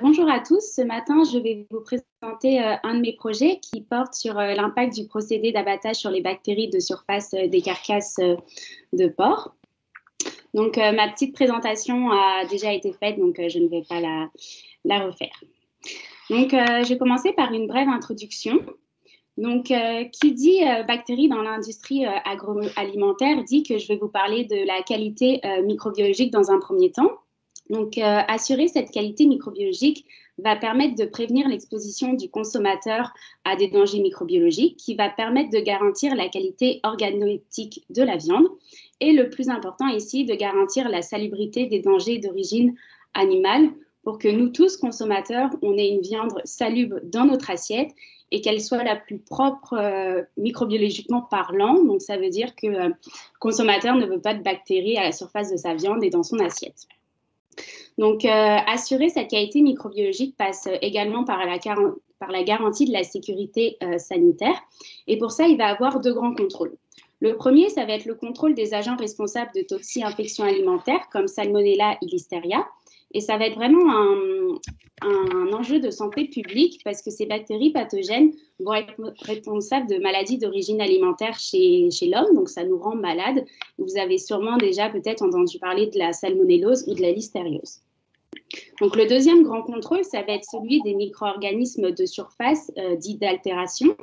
Bonjour à tous. Ce matin, je vais vous présenter un de mes projets qui porte sur l'impact du procédé d'abattage sur les bactéries de surface des carcasses de porc. Ma petite présentation a déjà été faite, donc je ne vais pas la refaire. Je vais commencer par une brève introduction. Qui dit bactéries dans l'industrie agroalimentaire dit que je vais vous parler de la qualité microbiologique dans un premier temps. Assurer cette qualité microbiologique va permettre de prévenir l'exposition du consommateur à des dangers microbiologiques, qui va permettre de garantir la qualité organoleptique de la viande et, le plus important ici, de garantir la salubrité des dangers d'origine animale pour que nous tous, consommateurs, on ait une viande salubre dans notre assiette et qu'elle soit la plus propre microbiologiquement parlant. Donc, ça veut dire que le consommateur ne veut pas de bactéries à la surface de sa viande et dans son assiette. Assurer cette qualité microbiologique passe également par la garantie de la sécurité sanitaire. Et pour ça, il va y avoir deux grands contrôles. Le premier, ça va être le contrôle des agents responsables de toxi-infections alimentaires comme Salmonella et Listeria. Et ça va être vraiment un enjeu de santé publique parce que ces bactéries pathogènes vont être responsables de maladies d'origine alimentaire chez l'homme, donc ça nous rend malades. Vous avez sûrement déjà peut-être entendu parler de la salmonellose ou de la listériose. Donc, le deuxième grand contrôle, ça va être celui des micro-organismes de surface dits d'altération.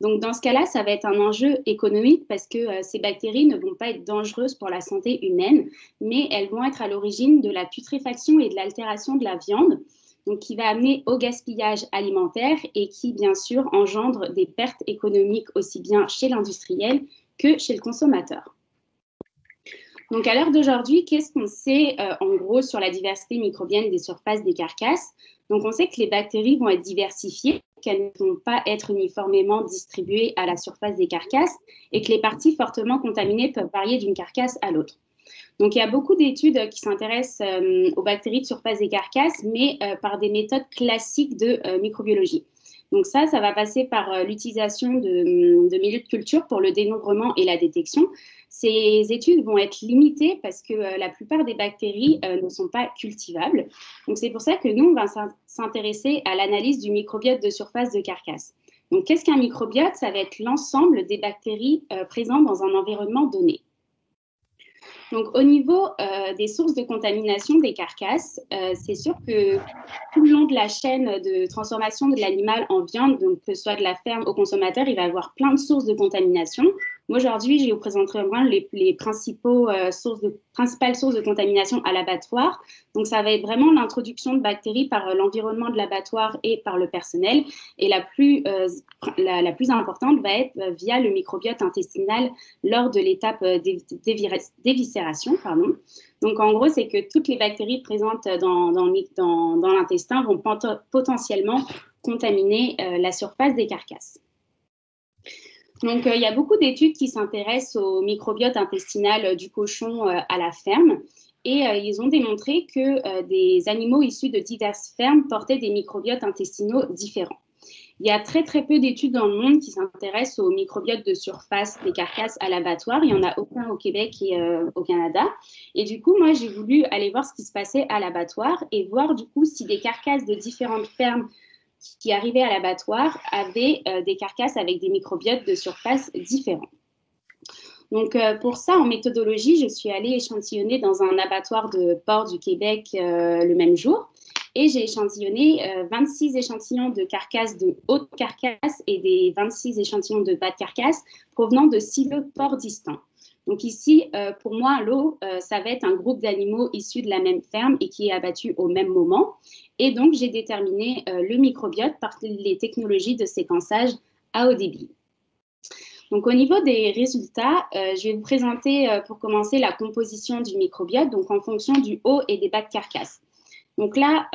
Donc, dans ce cas-là, ça va être un enjeu économique parce que ces bactéries ne vont pas être dangereuses pour la santé humaine, mais elles vont être à l'origine de la putréfaction et de l'altération de la viande, donc qui va amener au gaspillage alimentaire et qui, bien sûr, engendre des pertes économiques aussi bien chez l'industriel que chez le consommateur. Donc, à l'heure d'aujourd'hui, qu'est-ce qu'on sait en gros sur la diversité microbienne des surfaces des carcasses? Donc, on sait que les bactéries vont être diversifiées, qu'elles ne vont pas être uniformément distribuées à la surface des carcasses et que les parties fortement contaminées peuvent varier d'une carcasse à l'autre. Donc, il y a beaucoup d'études qui s'intéressent aux bactéries de surface des carcasses, mais par des méthodes classiques de microbiologie. Donc ça va passer par l'utilisation de milieux de culture pour le dénombrement et la détection. Ces études vont être limitées parce que la plupart des bactéries ne sont pas cultivables. Donc c'est pour ça que nous, on va s'intéresser à l'analyse du microbiote de surface de carcasse. Donc qu'est-ce qu'un microbiote? Ça va être l'ensemble des bactéries présentes dans un environnement donné. Donc, au niveau des sources de contamination des carcasses, c'est sûr que tout le long de la chaîne de transformation de l'animal en viande, donc que ce soit de la ferme au consommateur, il va y avoir plein de sources de contamination. Moi, aujourd'hui, je vais vous présenter vraiment les principales sources de contamination à l'abattoir. Donc, ça va être vraiment l'introduction de bactéries par l'environnement de l'abattoir et par le personnel. Et la plus importante va être via le microbiote intestinal lors de l'étape d'éviscération. Donc, en gros, c'est que toutes les bactéries présentes dans l'intestin vont potentiellement contaminer la surface des carcasses. Donc, il y a beaucoup d'études qui s'intéressent au microbiote intestinal du cochon à la ferme. Et ils ont démontré que des animaux issus de diverses fermes portaient des microbiotes intestinaux différents. Il y a très, très peu d'études dans le monde qui s'intéressent aux microbiotes de surface des carcasses à l'abattoir. Il n'y en a aucun au Québec et au Canada. Et du coup, moi, j'ai voulu aller voir ce qui se passait à l'abattoir et voir du coup si des carcasses de différentes fermes qui arrivaient à l'abattoir avaient des carcasses avec des microbiotes de surface différents. Donc, pour ça, en méthodologie, je suis allée échantillonner dans un abattoir de porc du Québec le même jour. Et j'ai échantillonné 26 échantillons de carcasses de haute carcasse et des 26 échantillons de bas de carcasse provenant de 6 lots de porcs distincts. Donc ici, pour moi, l'eau, ça va être un groupe d'animaux issus de la même ferme et qui est abattu au même moment. Et donc, j'ai déterminé le microbiote par les technologies de séquençage à haut débit. Donc, au niveau des résultats, je vais vous présenter pour commencer la composition du microbiote, donc en fonction du haut et des bas de carcasse. Donc là,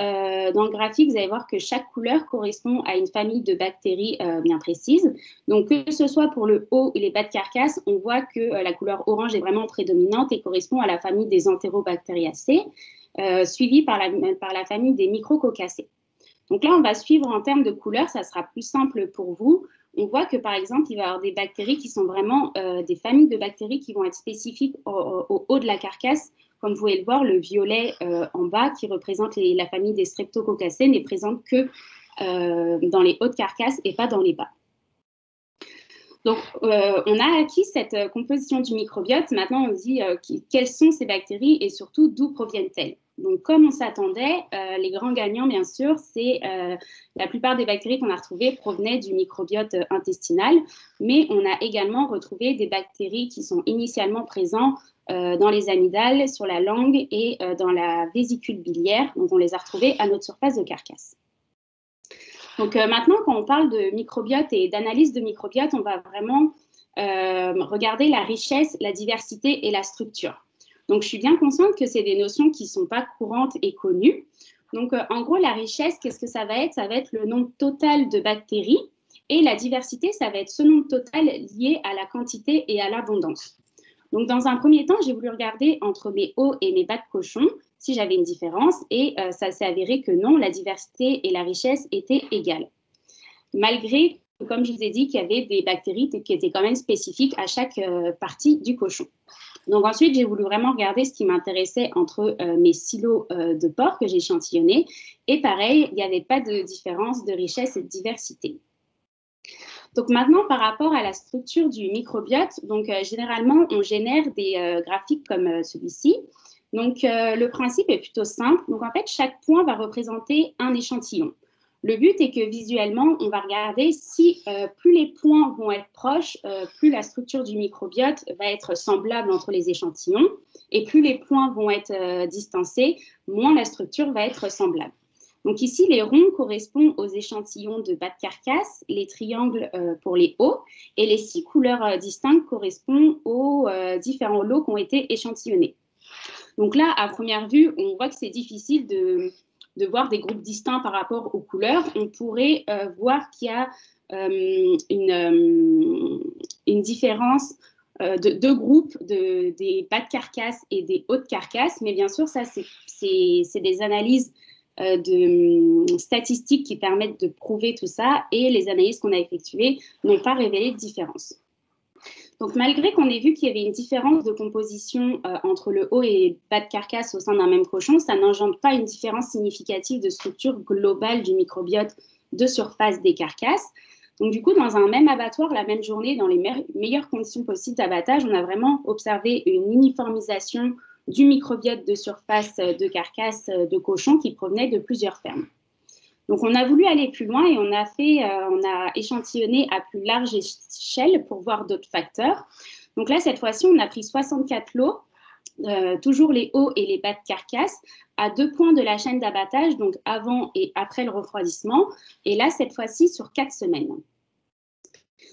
dans le graphique, vous allez voir que chaque couleur correspond à une famille de bactéries bien précise. Donc, que ce soit pour le haut et les bas de carcasse, on voit que la couleur orange est vraiment prédominante et correspond à la famille des Enterobacteriaceae, suivie par la famille des Micrococcacées. Donc là, on va suivre en termes de couleur, ça sera plus simple pour vous. On voit que, par exemple, il va y avoir des bactéries qui sont vraiment des familles de bactéries qui vont être spécifiques au haut de la carcasse Comme vous pouvez le voir, le violet en bas, qui représente la famille des Streptococcacées, n'est présente que dans les hautes carcasses et pas dans les bas. Donc, on a acquis cette composition du microbiote. Maintenant, on se dit quelles sont ces bactéries et surtout d'où proviennent-elles. Donc, comme on s'attendait, les grands gagnants, bien sûr, c'est la plupart des bactéries qu'on a retrouvées provenaient du microbiote intestinal, mais on a également retrouvé des bactéries qui sont initialement présentes dans les amygdales, sur la langue et dans la vésicule biliaire. Donc, on les a retrouvées à notre surface de carcasse. Donc maintenant, quand on parle de microbiote et d'analyse de microbiote, on va vraiment regarder la richesse, la diversité et la structure. Donc je suis bien consciente que c'est des notions qui ne sont pas courantes et connues. Donc en gros, la richesse, qu'est-ce que ça va être? Ça va être le nombre total de bactéries et la diversité, ça va être ce nombre total lié à la quantité et à l'abondance. Donc dans un premier temps, j'ai voulu regarder entre mes hauts et mes bas de cochon si j'avais une différence, et ça s'est avéré que non, la diversité et la richesse étaient égales. Malgré, comme je vous ai dit, qu'il y avait des bactéries qui étaient quand même spécifiques à chaque partie du cochon. Donc ensuite, j'ai voulu vraiment regarder ce qui m'intéressait entre mes silos de porc que j'ai échantillonnés, et pareil, il n'y avait pas de différence de richesse et de diversité. Donc maintenant, par rapport à la structure du microbiote, donc généralement, on génère des graphiques comme celui-ci. Donc, le principe est plutôt simple. Donc, en fait, chaque point va représenter un échantillon. Le but est que visuellement, on va regarder si plus les points vont être proches, plus la structure du microbiote va être semblable entre les échantillons, et plus les points vont être distancés, moins la structure va être semblable. Donc ici, les ronds correspondent aux échantillons de bas de carcasse, les triangles pour les hauts, et les 6 couleurs distinctes correspondent aux différents lots qui ont été échantillonnés. Donc là, à première vue, on voit que c'est difficile de voir des groupes distincts par rapport aux couleurs. On pourrait voir qu'il y a une différence de deux groupes, des bas de carcasse et des hauts de carcasse. Mais bien sûr, ça, c'est des analyses statistiques qui permettent de prouver tout ça. Et les analyses qu'on a effectuées n'ont pas révélé de différence. Donc, malgré qu'on ait vu qu'il y avait une différence de composition entre le haut et le bas de carcasse au sein d'un même cochon, ça n'engendre pas une différence significative de structure globale du microbiote de surface des carcasses. Donc, du coup, dans un même abattoir, la même journée, dans les meilleures conditions possibles d'abattage, on a vraiment observé une uniformisation du microbiote de surface de carcasse de cochon qui provenait de plusieurs fermes. Donc, on a voulu aller plus loin et on a échantillonné à plus large échelle pour voir d'autres facteurs. Donc là, cette fois-ci, on a pris 64 lots, toujours les hauts et les bas de carcasse, à 2 points de la chaîne d'abattage, donc avant et après le refroidissement. Et là, cette fois-ci, sur 4 semaines.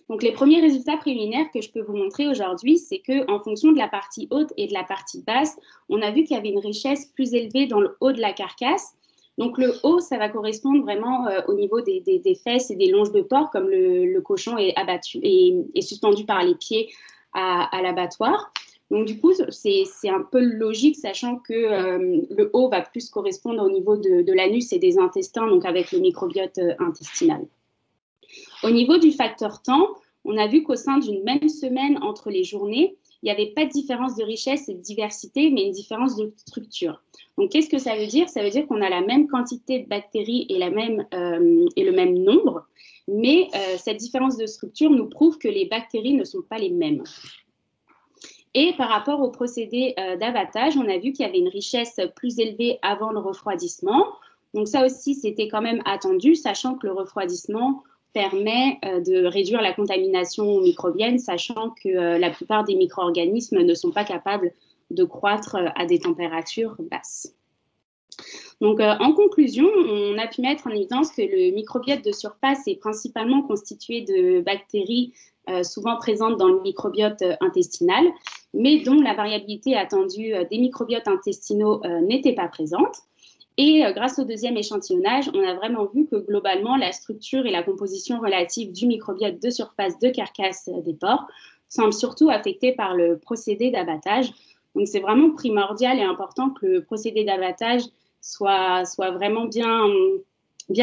Donc, les premiers résultats préliminaires que je peux vous montrer aujourd'hui, c'est qu'en fonction de la partie haute et de la partie basse, on a vu qu'il y avait une richesse plus élevée dans le haut de la carcasse. Donc, le haut, ça va correspondre vraiment au niveau des fesses et des longes de porc, comme le cochon est abattu et suspendu par les pieds à l'abattoir. Donc, du coup, c'est un peu logique, sachant que le haut va plus correspondre au niveau de l'anus et des intestins, donc avec le microbiote intestinal. Au niveau du facteur temps, on a vu qu'au sein d'une même semaine entre les journées, il n'y avait pas de différence de richesse et de diversité, mais une différence de structure. Donc, qu'est-ce que ça veut dire? Ça veut dire qu'on a la même quantité de bactéries et le même nombre, mais cette différence de structure nous prouve que les bactéries ne sont pas les mêmes. Et par rapport au procédé d'abattage, on a vu qu'il y avait une richesse plus élevée avant le refroidissement. Donc, ça aussi, c'était quand même attendu, sachant que le refroidissement permet de réduire la contamination microbienne, sachant que la plupart des micro-organismes ne sont pas capables de croître à des températures basses. Donc, en conclusion, on a pu mettre en évidence que le microbiote de surface est principalement constitué de bactéries souvent présentes dans le microbiote intestinal, mais dont la variabilité attendue des microbiotes intestinaux n'était pas présente. Et grâce au deuxième échantillonnage, on a vraiment vu que globalement, la structure et la composition relative du microbiote de surface de carcasse des porcs semblent surtout affectées par le procédé d'abattage. Donc, c'est vraiment primordial et important que le procédé d'abattage soit vraiment bien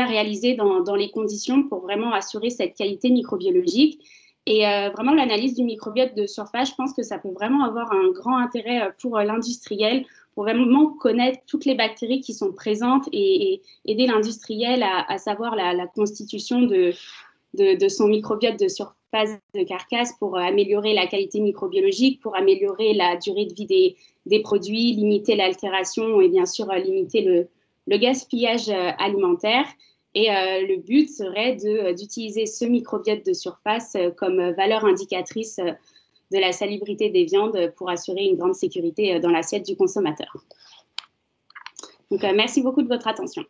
réalisé dans les conditions pour vraiment assurer cette qualité microbiologique. Et vraiment, l'analyse du microbiote de surface, je pense que ça peut vraiment avoir un grand intérêt pour l'industriel, pour vraiment connaître toutes les bactéries qui sont présentes et aider l'industriel à savoir la constitution de son microbiote de surface de carcasse pour améliorer la qualité microbiologique, pour améliorer la durée de vie des produits, limiter l'altération et bien sûr limiter le gaspillage alimentaire. Et le but serait d'utiliser ce microbiote de surface comme valeur indicatrice de la salubrité des viandes pour assurer une grande sécurité dans l'assiette du consommateur. Donc, merci beaucoup de votre attention.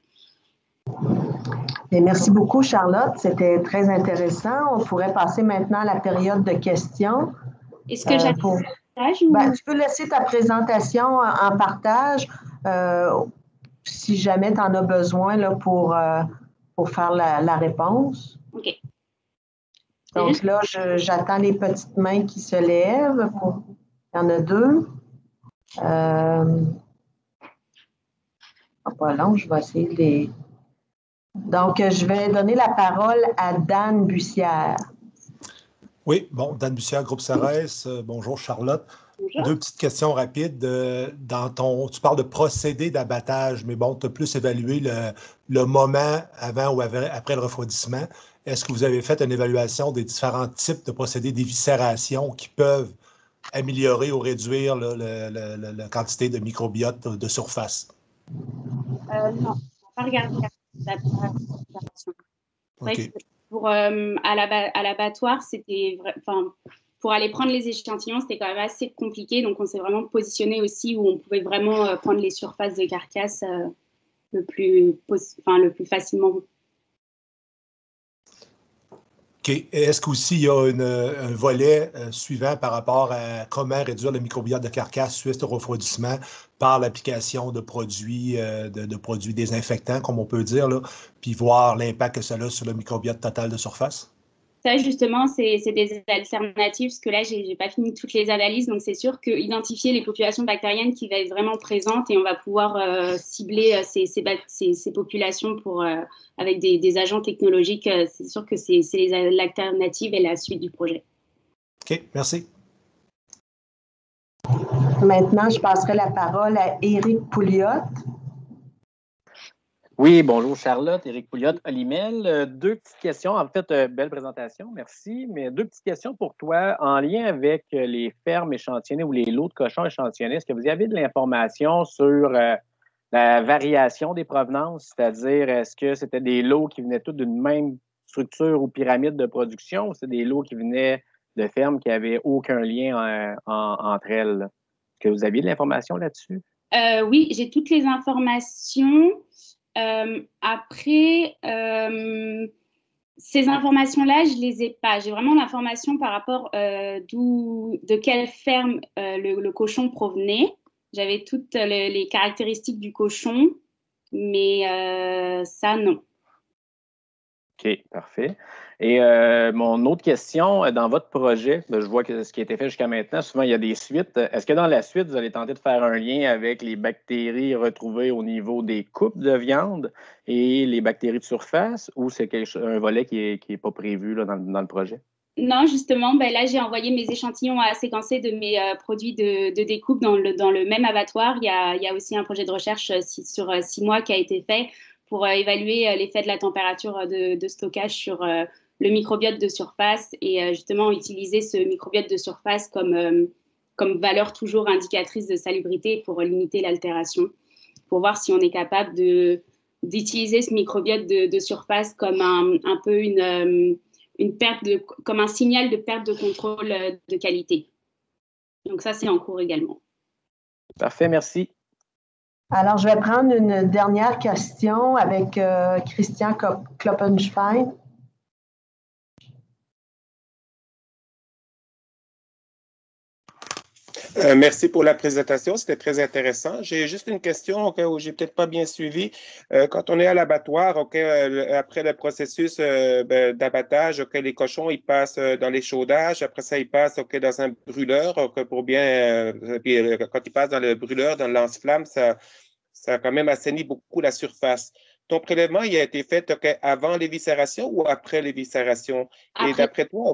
Et merci beaucoup, Charlotte. C'était très intéressant. On pourrait passer maintenant à la période de questions. Est-ce que j'avais ou... tu peux laisser ta présentation en partage si jamais tu en as besoin là, pour faire la réponse. OK. Donc là, j'attends les petites mains qui se lèvent. Il y en a 2. Pas long, je vais essayer de les... Donc, je vais donner la parole à Dan Bussière. Oui, bon, Dan Bussière, Groupe Sarès. Bonjour, Charlotte. Bonjour. 2 petites questions rapides. Tu parles de procédé d'abattage, mais bon, tu as plus évalué le moment avant ou après le refroidissement. Est-ce que vous avez fait une évaluation des différents types de procédés d'éviscération qui peuvent améliorer ou réduire la quantité de microbiote de surface? Non, on n'a pas regardé la préparation. OK. À l'abattoir, c'était pour aller prendre les échantillons, c'était quand même assez compliqué. Donc, on s'est vraiment positionné aussi où on pouvait vraiment prendre les surfaces de carcasse le plus facilement. OK. Est-ce qu'aussi il y a un volet suivant par rapport à comment réduire le microbiote de carcasse suite au refroidissement par l'application de produits, de produits désinfectants, comme on peut dire, là, puis voir l'impact que ça a sur le microbiote total de surface? Ça, justement, c'est des alternatives, parce que là, je n'ai pas fini toutes les analyses. Donc, c'est sûr qu'identifier les populations bactériennes qui vont être vraiment présentes et on va pouvoir cibler ces populations avec des agents technologiques, c'est sûr que c'est l'alternative et la suite du projet. OK, merci. Maintenant, je passerai la parole à Éric Pouliot. Oui, bonjour Charlotte, Éric Pouliot, Olimel. 2 petites questions. En fait, belle présentation, merci. Mais 2 petites questions pour toi en lien avec les fermes échantillonnées ou les lots de cochons échantillonnés. Est-ce que vous avez de l'information sur la variation des provenances? C'est-à-dire, est-ce que c'était des lots qui venaient tous d'une même structure ou pyramide de production ou c'est des lots qui venaient de fermes qui n'avaient aucun lien entre elles? Est-ce que vous aviez de l'information là-dessus? Oui, j'ai toutes les informations. Après, ces informations-là, je ne les ai pas. J'ai vraiment l'information par rapport de quelle ferme le cochon provenait. J'avais toutes les caractéristiques du cochon, mais ça, non. OK, parfait. Et mon autre question, dans votre projet, je vois que ce qui a été fait jusqu'à maintenant, souvent il y a des suites. Est-ce que dans la suite, vous allez tenter de faire un lien avec les bactéries retrouvées au niveau des coupes de viande et les bactéries de surface ou c'est un volet qui n'est pas prévu là, dans le projet? Non, justement, là, j'ai envoyé mes échantillons à séquencer de mes produits de découpe dans le même abattoir. Il y a aussi un projet de recherche sur 6 mois qui a été fait pour évaluer l'effet de la température de stockage sur le microbiote de surface et justement utiliser ce microbiote de surface comme valeur toujours indicatrice de salubrité pour limiter l'altération, pour voir si on est capable d'utiliser ce microbiote de surface comme un peu comme un signal de perte de contrôle de qualité. Donc ça, c'est en cours également. Parfait, merci. Alors, je vais prendre une dernière question avec Christian Kloppenstein. Merci pour la présentation, c'était très intéressant. J'ai juste une question où j'ai peut-être pas bien suivi. Quand on est à l'abattoir, après le processus d'abattage, les cochons ils passent dans l'échaudage, après ça ils passent dans un brûleur pour bien. Puis, quand ils passent dans le brûleur, dans le lance-flamme, ça quand même assainit beaucoup la surface. Ton prélèvement, il a été fait avant l'éviscération ou après l'éviscération? Et d'après toi,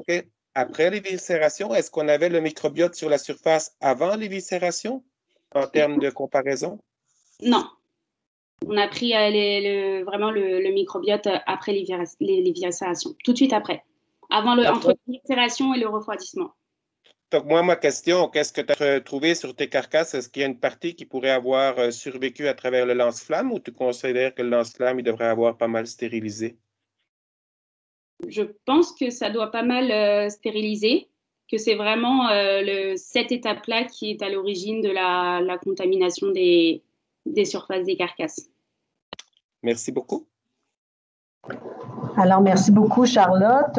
après l'éviscération, est-ce qu'on avait le microbiote sur la surface avant l'éviscération? en termes de comparaison? Non. On a pris vraiment le microbiote après l'éviscération, tout de suite après, entre l'éviscération et le refroidissement. Donc, moi, ma question, qu'est-ce que tu as trouvé sur tes carcasses? Est-ce qu'il y a une partie qui pourrait avoir survécu à travers le lance-flamme ou tu considères que le lance-flamme, il devrait avoir pas mal stérilisé? Je pense que ça doit pas mal stériliser, que c'est vraiment cette étape-là qui est à l'origine de la contamination des surfaces des carcasses. Merci beaucoup. Alors, merci beaucoup, Charlotte.